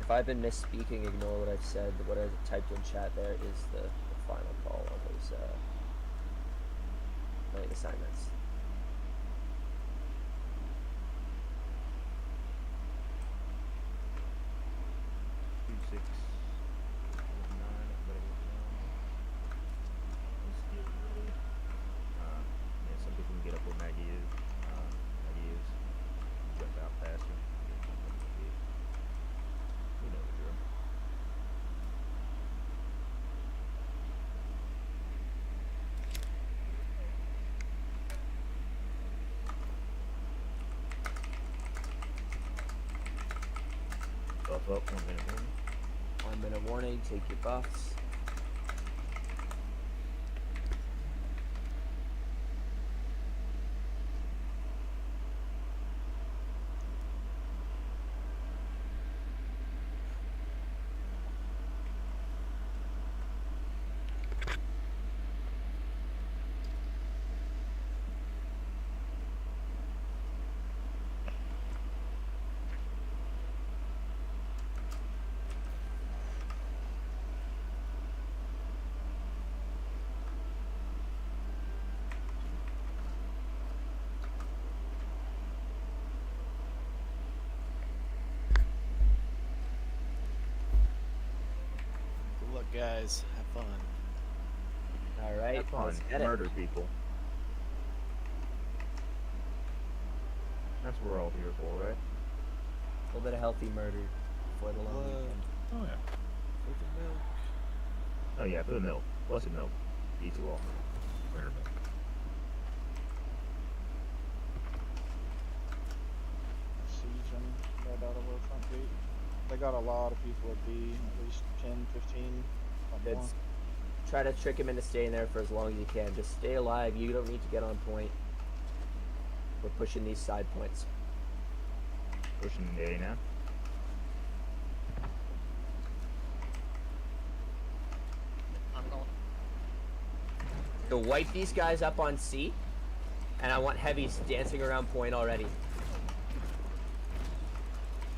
If I've been misspeaking, ignore what I've said. What I typed in chat there is the final call on those assignments. Some people can get up where Maggie is. Jump out faster. You know the drill. Buff up, 1 minute warning. 1 minute warning, take your buffs. Good luck, guys. Have fun. All right, Have fun. let's get Murder it. people. That's what we're all here for, right? A little bit of healthy murder before the long weekend. Oh yeah. For the milk. Oh yeah, for the milk. Blessed milk. Eat you all. Better milk. Siege them right out of our front gate. They got a lot of people at B, at least 10, 15, Good. more. Try to trick him into staying there for as long as you can. Just stay alive. You don't need to get on point. We're pushing these side points. Pushing the A now. I'm going. So wipe these guys up on C, and I want heavies dancing around point already.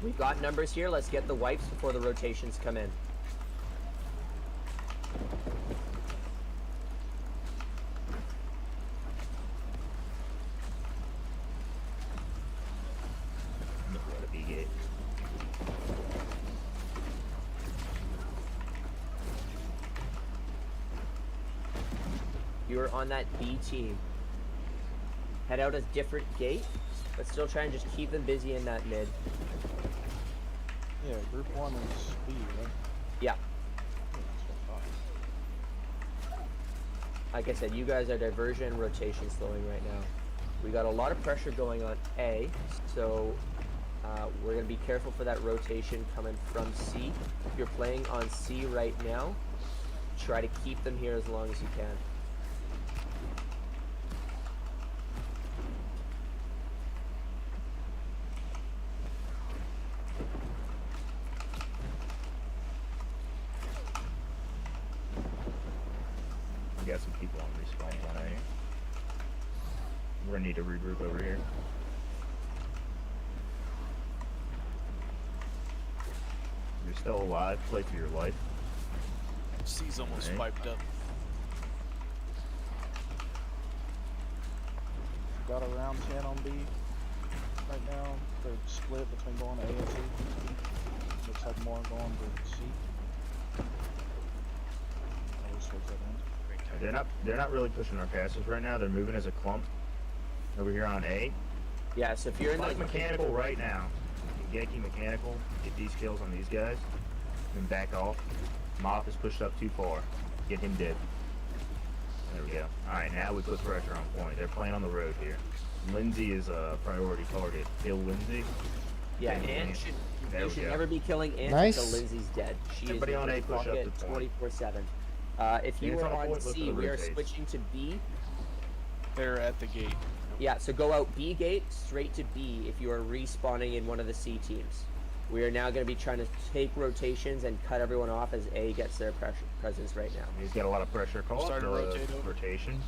We've got numbers here. Let's get the wipes before the rotations come in. What a B gate. You're on that B team. Head out a different gate, but still try and just keep them busy in that mid. Yeah, group 1 is B, right? Yeah. Yeah, that's what I thought. Like I said, you guys are diversion and rotation slowing right now. We got a lot of pressure going on A, so we're going to be careful for that rotation coming from C. If you're playing on C right now, try to keep them here as long as you can. We got some people on respawn on A. We're gonna need to regroup over here. You're still alive, play for your life. C's almost Alright. wiped up. Got around 10 on B right now. They're split between going to A and C. Looks like more going to C. I'll just switch that in. They're not really pushing our passes right now. They're moving as a clump over here on A. Yeah, so if you're in Like the mechanical right now. Yankee mechanical, get these kills on these guys, then back off. Moth is pushed up too far. Get him dead. There we go. Alright, now we put pressure on point. They're playing on the road here. Lindsay is a priority target. Kill Lindsay. yeah, Thank Ant you. should There you we should go. never be killing Ant Nice. until Lindsay's dead. She Everybody is on A, push up pocket to point. 24/7. If you Ants are on the on point, look C, for the we are rotates. switching to B. They're at the gate. Yeah, so go out B gate, straight to B if you are respawning in one of the C teams. We are now going to be trying to take rotations and cut everyone off as A gets their presence right now. He's got a lot of pressure. Call Starting to the rotate over. rotation.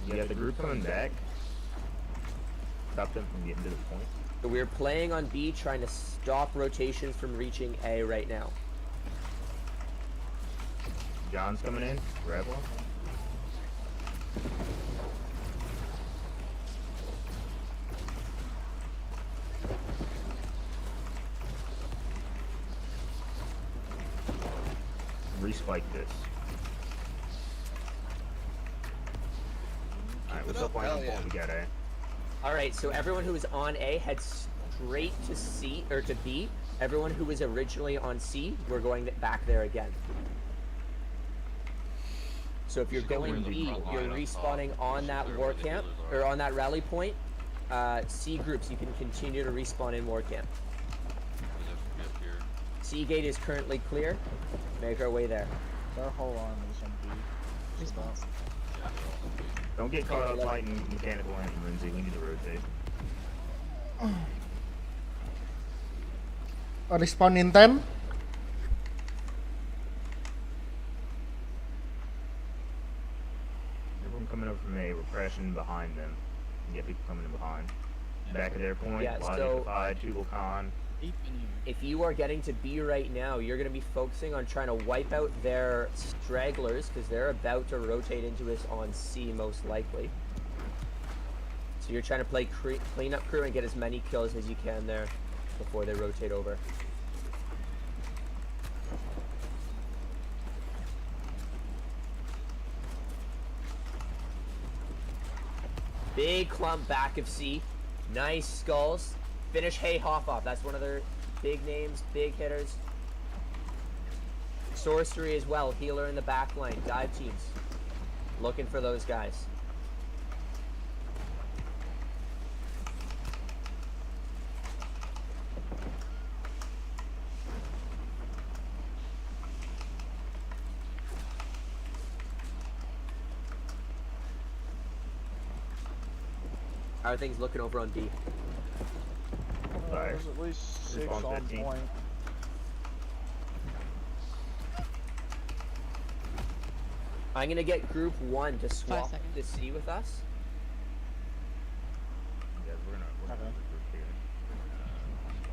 You got the group coming back. Stop them from getting to the point. So we're playing on B, trying to stop rotations from reaching A right now. John's coming in. Grab one. Respike this. Alright, what's up, Hell White? yeah. We got A. Alright, so everyone who was on A head straight to C, or to B. Everyone who was originally on C, we're going back there again. So if you're Still going in the B, front you're line up respawning top, on which that is war where the camp, healers are. or on that rally point. C groups, you can continue to respawn in war camp. Because I forget here. C gate is currently clear. Make our way there. Their whole arm is on B. Just about. Yeah, they're all on B. Don't get caught up fighting mechanical engine, Lindsay. We need to rotate. Respawn in 10. Everyone coming over from A, we're crashing behind them. You get people coming in behind. Back of their point, Yeah, Logic so- Defied, Tubal Khan. Deep in here. If you are getting to B right now, you're going to be focusing on trying to wipe out their stragglers, because they're about to rotate into us on C most likely. So you're trying to play cleanup crew and get as many kills as you can there before they rotate over. Big clump back of C. Nice skulls. Finish Hey Hoff off. That's one of their big names, big hitters. Sorcery as well. Healer in the back line. Dive teams. Looking for those guys. How are things looking over on B? Fire. There's at least 6 Respawn on 15. point. I'm gonna get group 1 to swap seconds. to C with us. Yeah, we're gonna Okay. group here.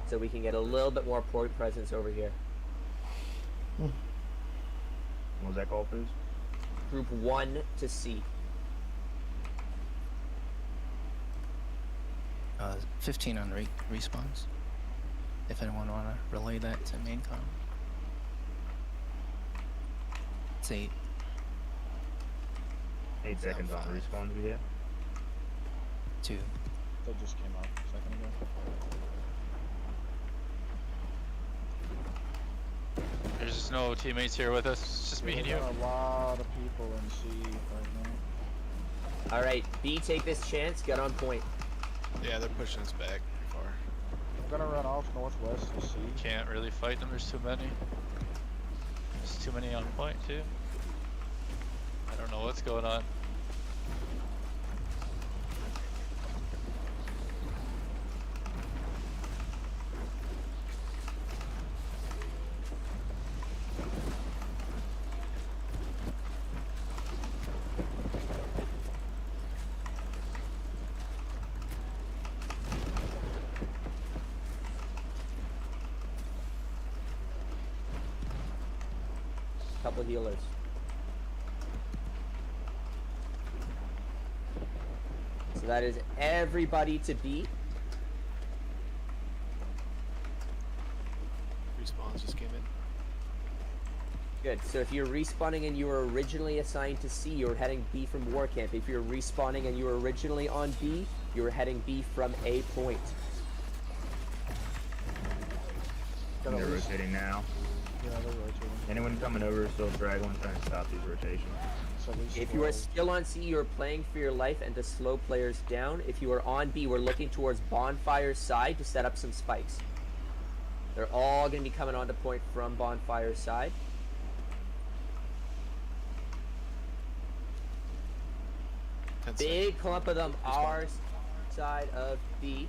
So we can get a little bit more point presence over here. What was that called, Foos? Group 1 to C. 15 on respawns. If anyone want to relay that to main com. It's 8. 8 seconds on 5. respawns we have. 2. They just came up a second ago. There's just no teammates here with us. It's just me and There's you. a lot of people in C right now. Alright, B, take this chance. Get on point. Yeah, they're pushing us back far. I'm gonna run off northwest to C. Can't really fight them. There's too many. There's too many on point too. I don't know what's going on. Couple healers. So that is everybody to B. Respawns just came in. Good. So if you're respawning and you were originally assigned to C, you're heading B from war camp. If you're respawning and you were originally on B, you're heading B from A point. Got They're at least- rotating now. Yeah, they're rotating. Anyone coming over is still straggling, trying to stop these rotations. It's at least If you are 12. still on C, you're playing for your life and to slow players down. If you are on B, we're looking towards Bonfire's side to set up some spikes. They're all going to be coming onto point from Bonfire's side. Big clump of them are side of B.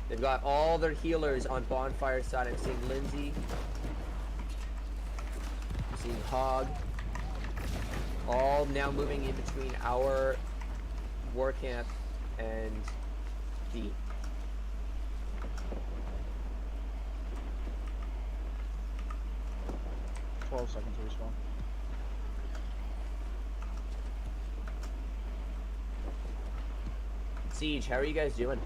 They've got all their healers on Bonfire's side. I'm seeing Lindsay. I'm seeing Hog. All now moving in between our war camp and B. 12 seconds to respawn. Siege, how are you guys doing?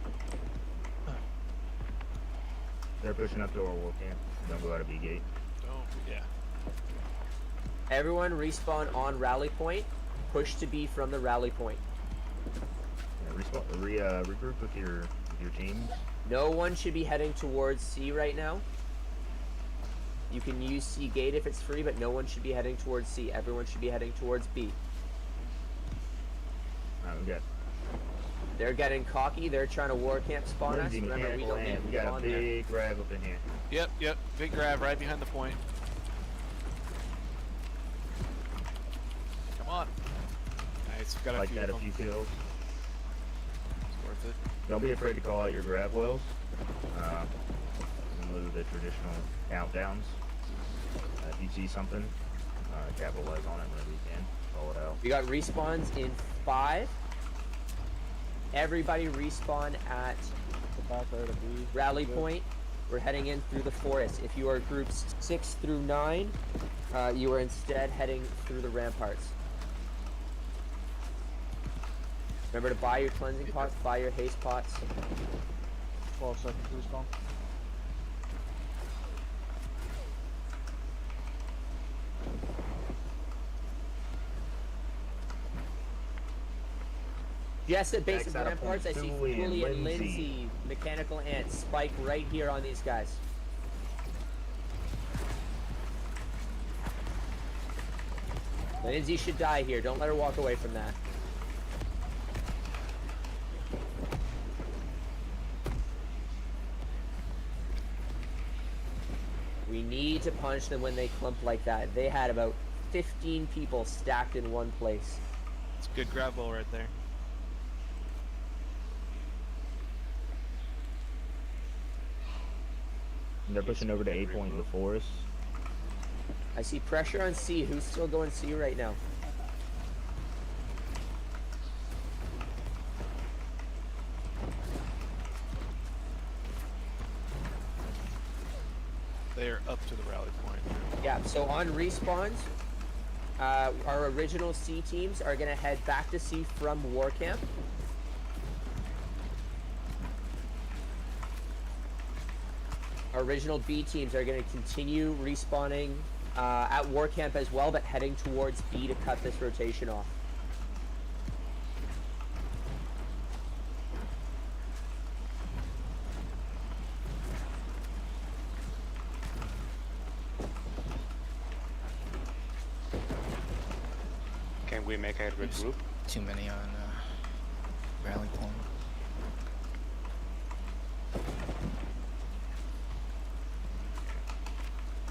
They're pushing up to our war camp. Don't go out of B gate. Oh, yeah. Everyone respawn on rally point. Push to B from the rally point. Yeah, regroup with your teams. No one should be heading towards C right now. You can use C gate if it's free, but no one should be heading towards C. Everyone should be heading towards B. Alright, we got They're getting cocky. They're trying to war camp spawn us. Lindsay, Remember, we mechanical don't need and we to got a on there. big grab up in here. Yep. Big grab right behind the point. Come on. Nice. We've got a Like few that, of a them. few kills. It's worth it. Don't be afraid to call out your grab wells. In lieu of the traditional countdowns. If you see something, capitalize on it whenever you can. Call it out. We got respawns in 5. Everybody respawn at The back there to B. rally Good. point. We're heading in through the forest. If you are groups 6 through 9, you are instead heading through the ramparts. Remember to buy your cleansing pots, buy your haste pots. 12 seconds to respawn. Just at base of Backs out of ramparts, I point see Thule and Thule and Lindsay. Lindsay, mechanical ant, spike right here on these guys. Lindsay should die here. Don't let her walk away from that. We need to punish them when they clump like that. They had about 15 people stacked in one place. It's a good grab ball right there. And they're pushing over to A point in the forest. I see pressure on C. Who's still going C right now? They are up to the rally point. Yeah, so on respawns, our original C teams are going to head back to C from War Camp. Our original B teams are going to continue respawning at War Camp as well, but heading towards B to cut this rotation off. Can we make a regroup? Too many on rally point.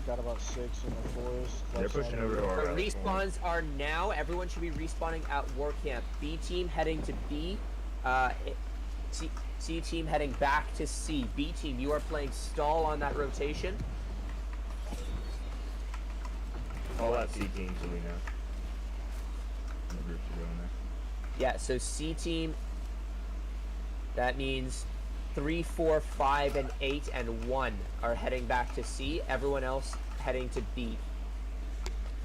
Got about 6 in the forest. They're Left pushing side. over to our The rally point. respawns are now. Everyone should be respawning at War Camp. B team heading to B. C team heading back to C. B team, you are playing stall on that rotation. Call out C team so we know. And the groups are going there. Yeah, so C team, that means 3, 4, 5, and 8, and 1 are heading back to C. Everyone else heading to B.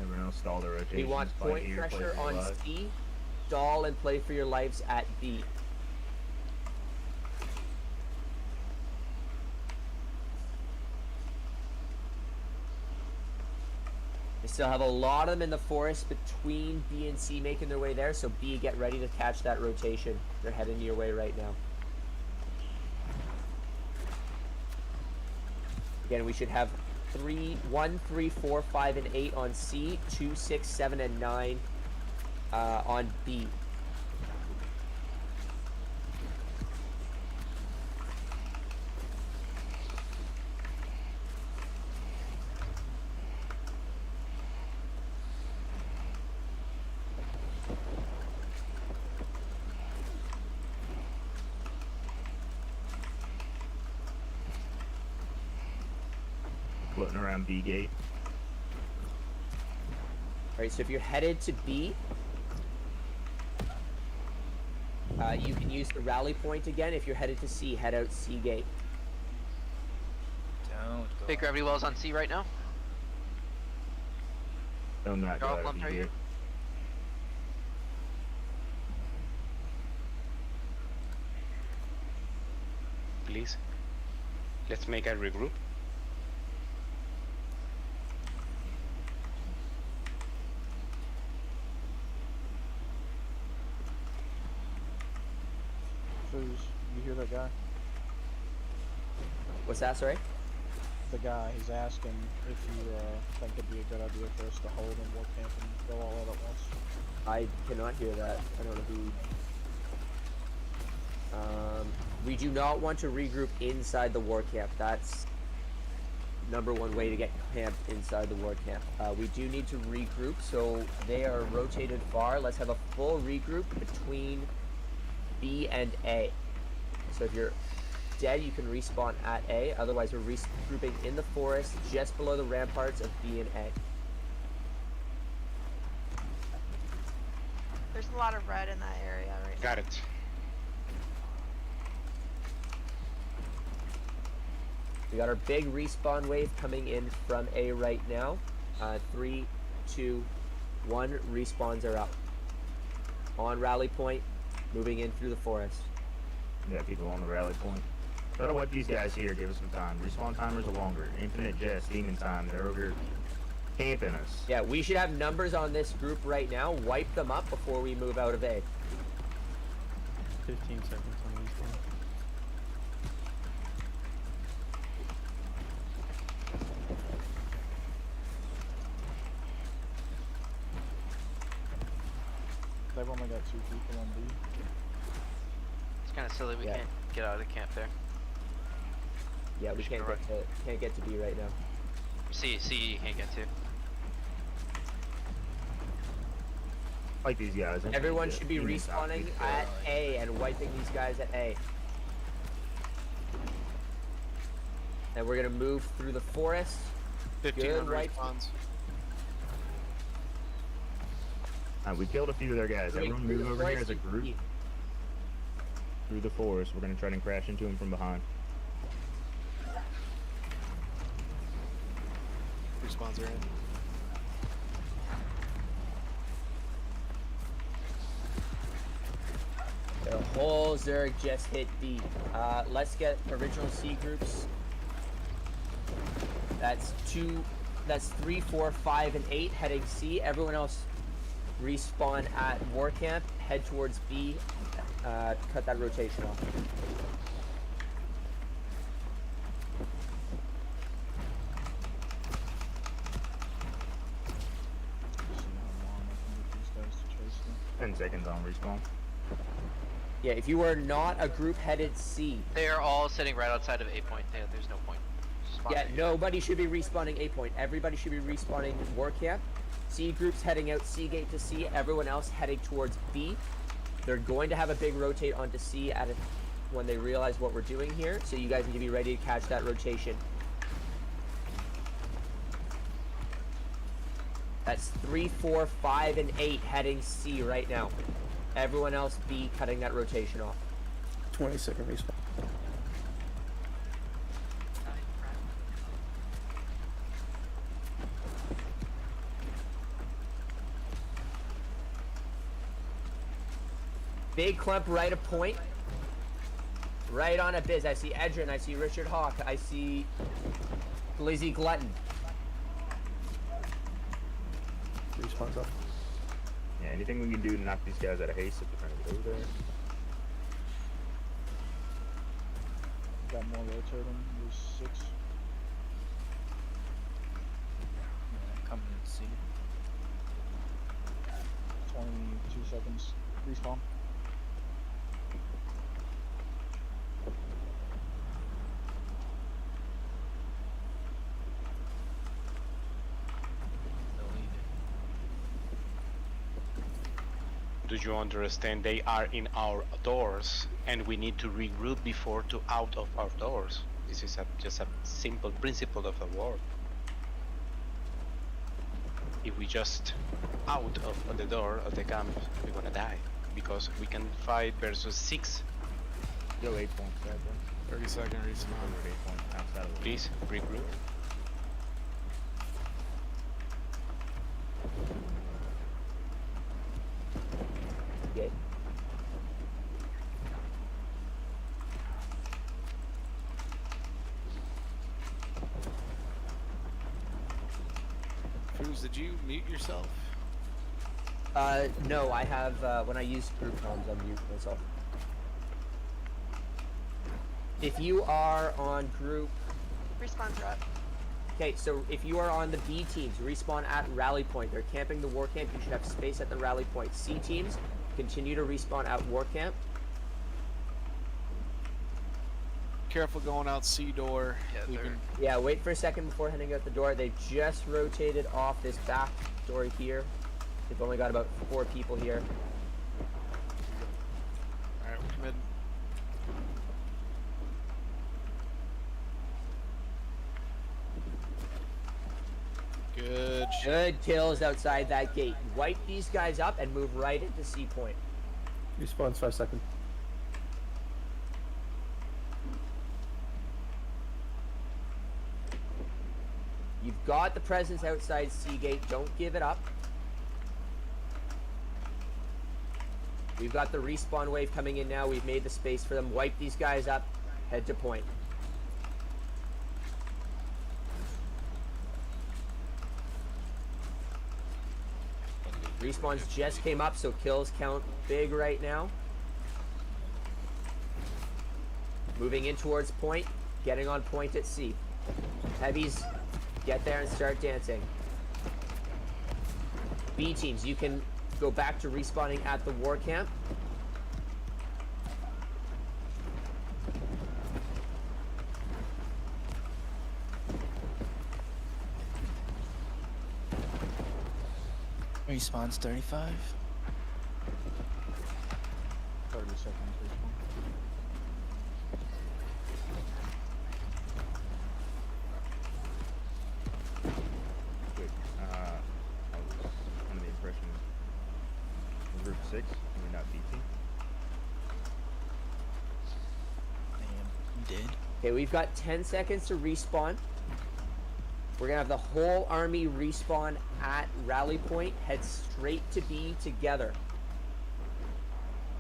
Everyone else stall their rotations. We want fight point here, play pressure for your on lives. C, stall and play for your lives at B. We still have a lot of them in the forest between B and C making their way there, so B, get ready to catch that rotation. They're heading your way right now. Again, we should have 1, 3, 4, 5, and 8 on C, 2, 6, 7, and 9 on B. Floating around B gate. Alright, so if you're headed to B, you can use the rally point again. If you're headed to C, head out C gate. Don't go. Big gravity wells on C right now. Do not go Y'all out of clumped right here. here? Please. Let's make a regroup. Foos, you hear that guy? What's that, sorry? The guy, he's asking if you think it'd be a good idea for us to hold and war camp and go all out at once. I cannot hear that. I don't know who. We do not want to regroup inside the war camp. That's number one way to get camped inside the war camp. We do need to regroup, so they are rotated far. Let's have a full regroup between B and A. So if you're dead, you can respawn at A. Otherwise, we're regrouping in the forest just below the ramparts of B and A. There's a lot of red in that area right now. Got it. We got our big respawn wave coming in from A right now. 3, 2, 1. Respawns are up. On rally point, moving in through the forest. Yeah, people on the rally point. Try to wipe these guys here, give us some time. Respawn timers are longer. Infinite Jest, Demon Time, they're over here camping us. Yeah, we should have numbers on this group right now. Wipe them up before we move out of A. 15 seconds on these ones. They've only got 2 people on B. It's kind of silly we Yeah. can't get out of the camp there. Yeah, we can't get to B right now. C, you can't get to. Like these guys. Infinite Everyone Jest, should be Demon Time, respawning big at guy. A and wiping these guys at A. And we're gonna move through the forest. 15 Good on wipe. respawns. We killed a few of their guys. Everyone Through move the over here as forest a to group B. through the forest. We're gonna try and crash into them from behind. Respawns are in. The whole Zerg just hit D. Let's get original C groups. That's 3, 4, 5, and 8 heading C. Everyone else respawn at war camp. Head towards B. Cut that rotation off. See how long I can get these guys to chase them. 10 seconds on respawn. Yeah, if you are not a group headed C, They are all sitting right outside of A point. There's no point. Spawn yeah, there. nobody should be respawning A point. Everybody should be respawning war camp. C groups heading out C gate to C. Everyone else heading towards B. They're going to have a big rotate onto C when they realize what we're doing here. So you guys need to be ready to catch that rotation. That's 3, 4, 5, and 8 heading C right now. Everyone else B cutting that rotation off. 20-second respawn. Big clump right of point. Right on a biz. I see Edrin. I see Richard Hawk. I see Glizzy Glutton. Respawn's up. Yeah, anything we can do to knock these guys out of haste if they're trying to get over there. Got more rotating. There's 6. Yeah, coming to C. 22 seconds. Respawn. They'll leave it. Do you understand? They are in our doors, and we need to regroup before to out of our doors. This is just a simple principle of the war. If we just out of the door of the camp, we're gonna die because we can fight versus 6. Still 8 points, right there. 30-second respawn. Over 8 points outside of the Please regroup. Booze, did you mute yourself? No, I have, when I use group comms, I mute myself. If you are on group... Respawns are up. Okay, so if you are on the B teams, respawn at rally point. They're camping the war camp. You should have space at the rally point. C teams, continue to respawn at war camp. Careful going out C door. Yeah, We've they're- been- Yeah, wait for a second before heading out the door. They just rotated off this back door here. They've only got about 4 people here. Alright, we're committed. Good shit. Good kills outside that gate. Wipe these guys up and move right into C point. Respawn's 5 seconds. You've got the presence outside C gate. Don't give it up. We've got the respawn wave coming in now. We've made the space for them. Wipe these guys up. Head to point. Respawns just came up, so kills count big right now. Moving in towards point. Getting on point at C. Heavies, get there and start dancing. B teams, you can go back to respawning at the war camp. Respawn's 35. 30 seconds respawn. Good. I was under the impression group 6, we're not B team. I am dead. Okay, we've got 10 seconds to respawn. We're gonna have the whole army respawn at rally point. Head straight to B together.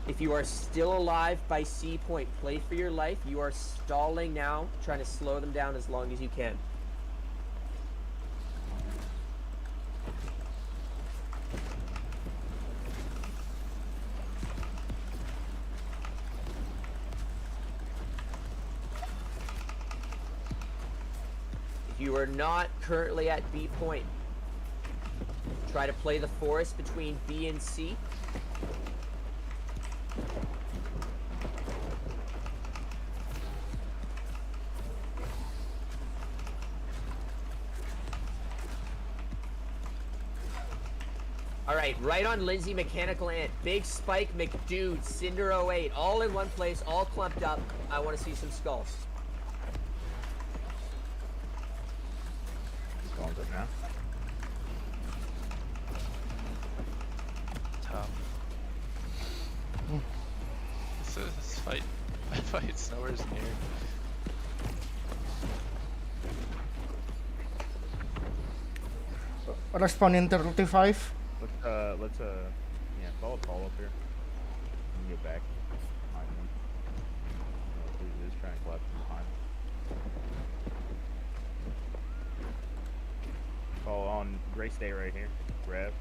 If you are still alive by C point, play for your life. You are stalling now, trying to slow them down as long as you can. If you are not currently at B point, try to play the forest between B and C. Alright, right on Lindsay, Mechanical Ant, Big Spike, McDude, Cinder 08, all in one place, all clumped up. I want to see some skulls. Going up now. Tough. This fight, my fight's nowhere near. Respawn in 35. Let's yeah, follow Paul up here. And get back behind him. He's trying to collapse from behind. Paul on Gray Stay right here. Rev.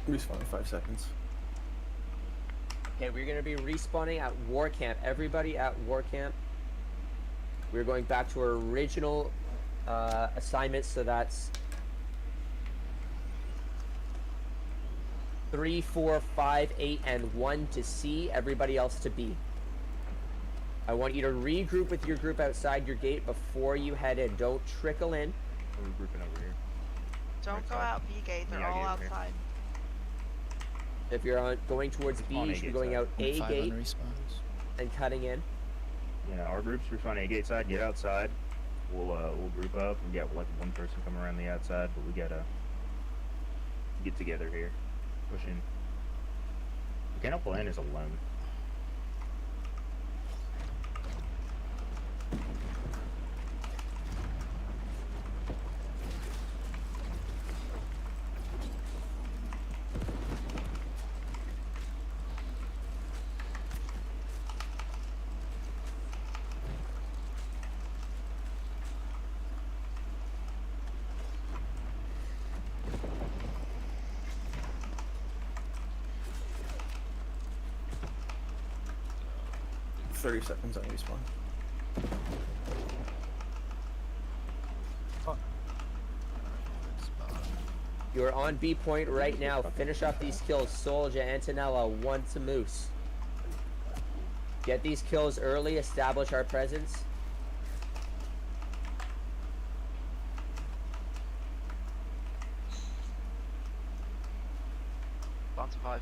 Respawn in 5 seconds. Okay, we're going to be respawning at War Camp. Everybody at War Camp. We're going back to our original assignment, so that's 3, 4, 5, 8, and 1 to C. Everybody else to B. I want you to regroup with your group outside your gate before you head in. Don't trickle in. We're grouping over here. Don't go out B gate, they're Yeah, all get over here. outside. If you're going towards B, On you A should be gate going side. out A 5 gate on respawns. and cutting in. Yeah, our groups respawn A gate side. Get outside. We'll group up. We got like one person coming around the outside, but we gotta get together here. Push in. Mechanical Ant is alone. 30 seconds on respawn. You're on B point right now. Finish off these kills. Soldier, Antonella, 1 to Moose. Get these kills early, establish our presence. Spawn to 5.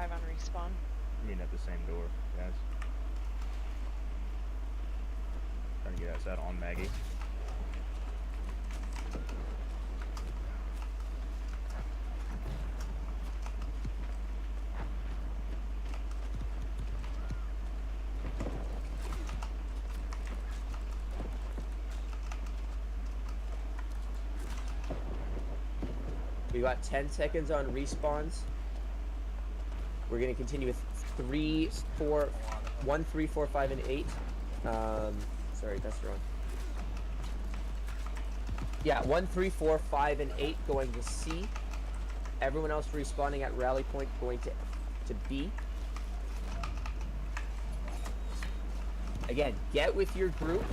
On respawn. Meeting at the same door, guys. Trying to get us out on Maggie. We got 10 seconds on respawns. We're gonna continue with 3, 4, 1, 3, 4, 5, and 8. Sorry, that's wrong. Yeah, 1, 3, 4, 5, and 8 going to C. Everyone else respawning at rally point going to B. Again, get with your group.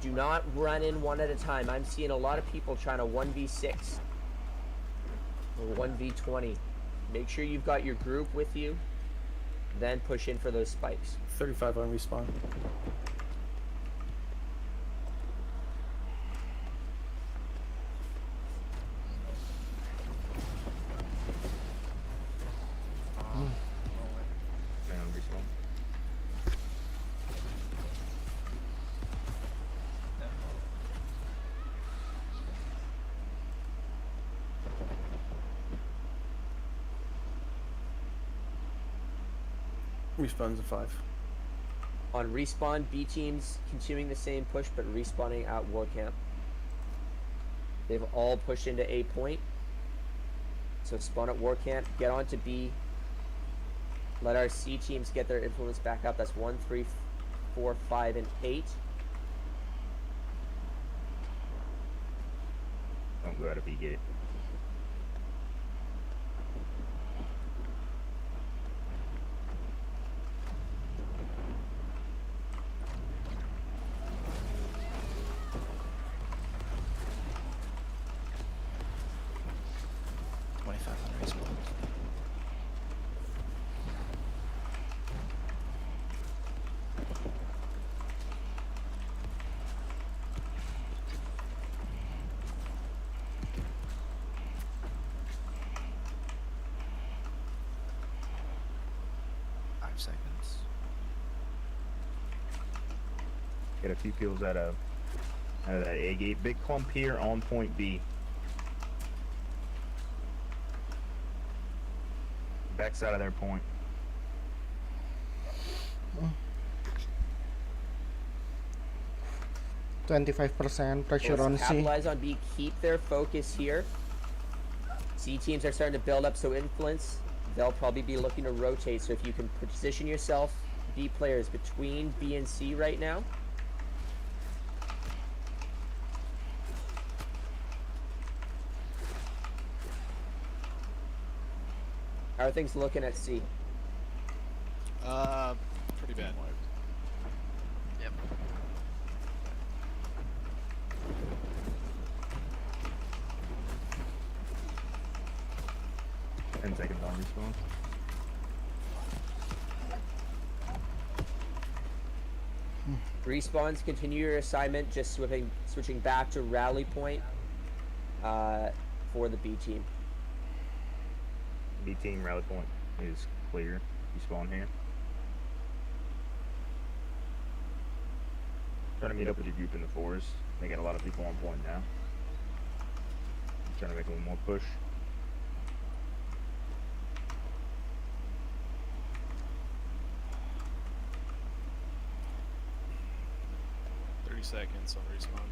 Do not run in one at a time. I'm seeing a lot of people trying to 1v6 or 1v20. Make sure you've got your group with you, then push in for those spikes. 35 on respawn. Man, on respawn. Respawn's a 5. On respawn, B teams continuing the same push, but respawning at war camp. They've all pushed into A point. So spawn at war camp, get on to B. Let our C teams get their influence back up. That's 1, 3, 4, 5, and 8. Don't go out of B gate. Seconds. Get a few kills out of that A gate. Big clump here on point B. Backside of their point. 25% pressure on C. Capitalize on B. Keep their focus here. C teams are starting to build up, so influence. They'll probably be looking to rotate, so if you can position yourself, B players, between B and C right now. How are things looking at C? Pretty bad. Yep. 10 seconds on respawn. Respawns, continue your assignment, just switching back to rally point for the B team. B team rally point is clear. Respawn here. Trying to meet up with your group in the forest. They got a lot of people on point now. Trying to make a little more push. Seconds on respawn.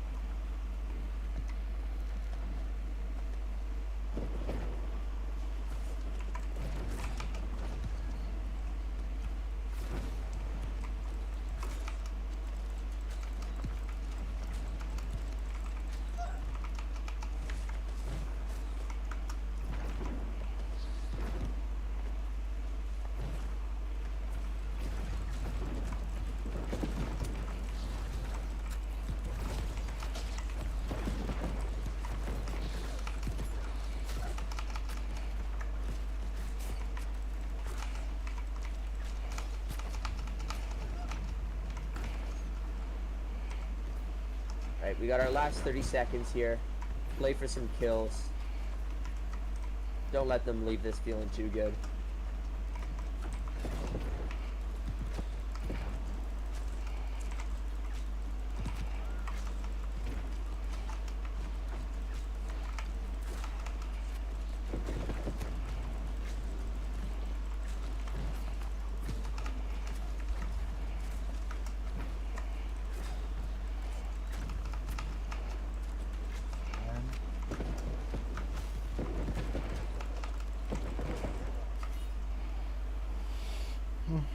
Alright, we got our last 30 seconds here. Play for some kills. Don't let them leave this feeling too good.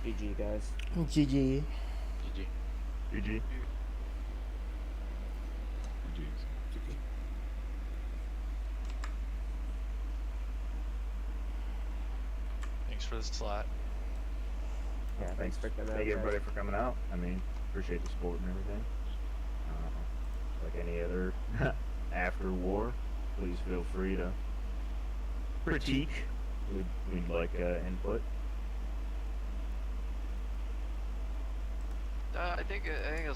GG, guys. GG. GG. GG. Thanks for the slot. Yeah, thanks for coming out, Thank guys. everybody for coming out. I mean, appreciate the support and everything. Like any other after war, please feel free to critique. We'd like input. I think the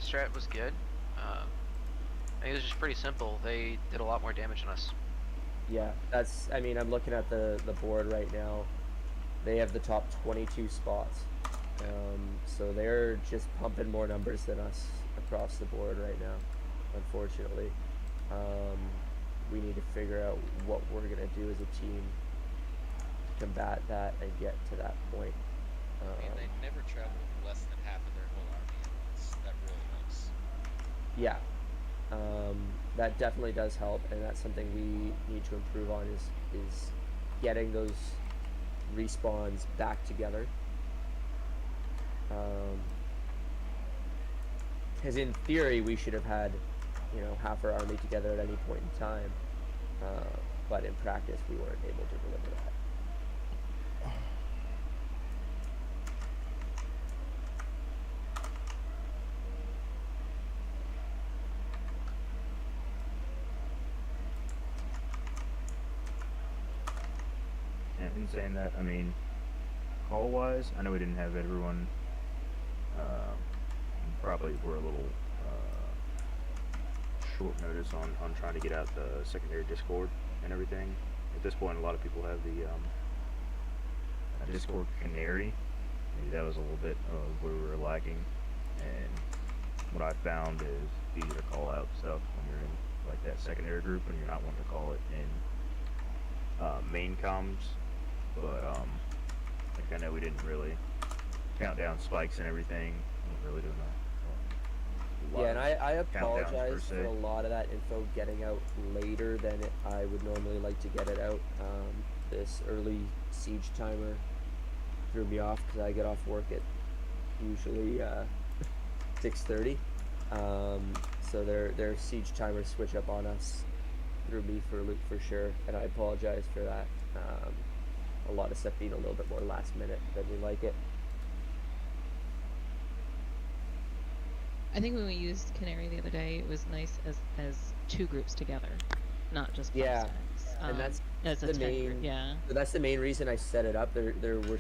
strat was good. I think it was just pretty simple. They did a lot more damage than us. Yeah, that's, I mean, I'm looking at the board right now. They have the top 22 spots. So they're just pumping more numbers than us across the board right now, unfortunately. We need to figure out what we're going to do as a team to combat that and get to that point. I mean, they never travel with less than half of their whole army. That really helps. Yeah, that definitely does help, and that's something we need to improve on is getting those respawns back together. Because in theory we should have had, you know, half our army together at any point in time, but in practice we weren't able to deliver that. And in saying that, I mean, call-wise, I know we didn't have everyone. Probably were a little short notice on trying to get out the secondary Discord and everything. At this point, a lot of people have the Discord Canary. Maybe that was a little bit of where we were lacking. And what I found is easier to call out stuff when you're in like that secondary group and you're not wanting to call it in main comms. But like I know we didn't really count down spikes and everything. We weren't really doing that. Yeah, and I countdowns apologize per for se. a lot of that info getting out later than I would normally like to get it out. This early siege timer threw me off because I get off work at usually 6:30. So their siege timers switch up on us, threw me for a loop for sure, and I apologize for that. A lot of stuff being a little bit more last minute than we like it. I think when we used Canary the other day, it was nice as two groups together, not just five Yeah, stacks. and that's as a the 10 main. group, yeah. So that's the main reason I set it up. There were,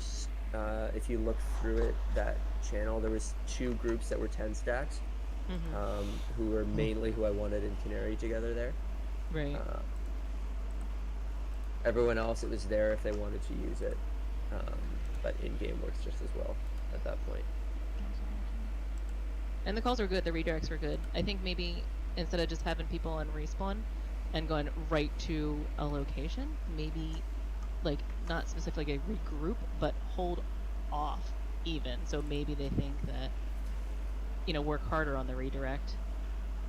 if you look through it, that channel, there was 2 groups that were 10 stacks, who were mainly who I wanted in Canary together there. Right. Everyone else, it was there if they wanted to use it, but in-game works just as well at that point. And the calls were good, the redirects were good. I think maybe instead of just having people on respawn and going right to a location, maybe like not specifically a regroup, but hold off even. So maybe they think that, you know, work harder on the redirect.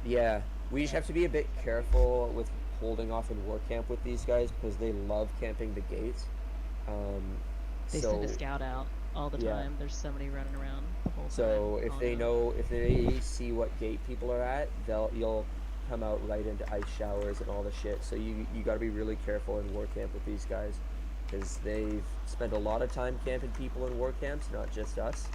Yeah, we just have to be a bit careful with holding off in war camp with these guys because they love camping the gates. They send a scout out all the time. There's somebody running around the whole time. So if they see what gate people are at, you'll come out right into ice showers and all the shit. So you got to be really careful in war camp with these guys because they've spent a lot of time camping people in war camps, not just us.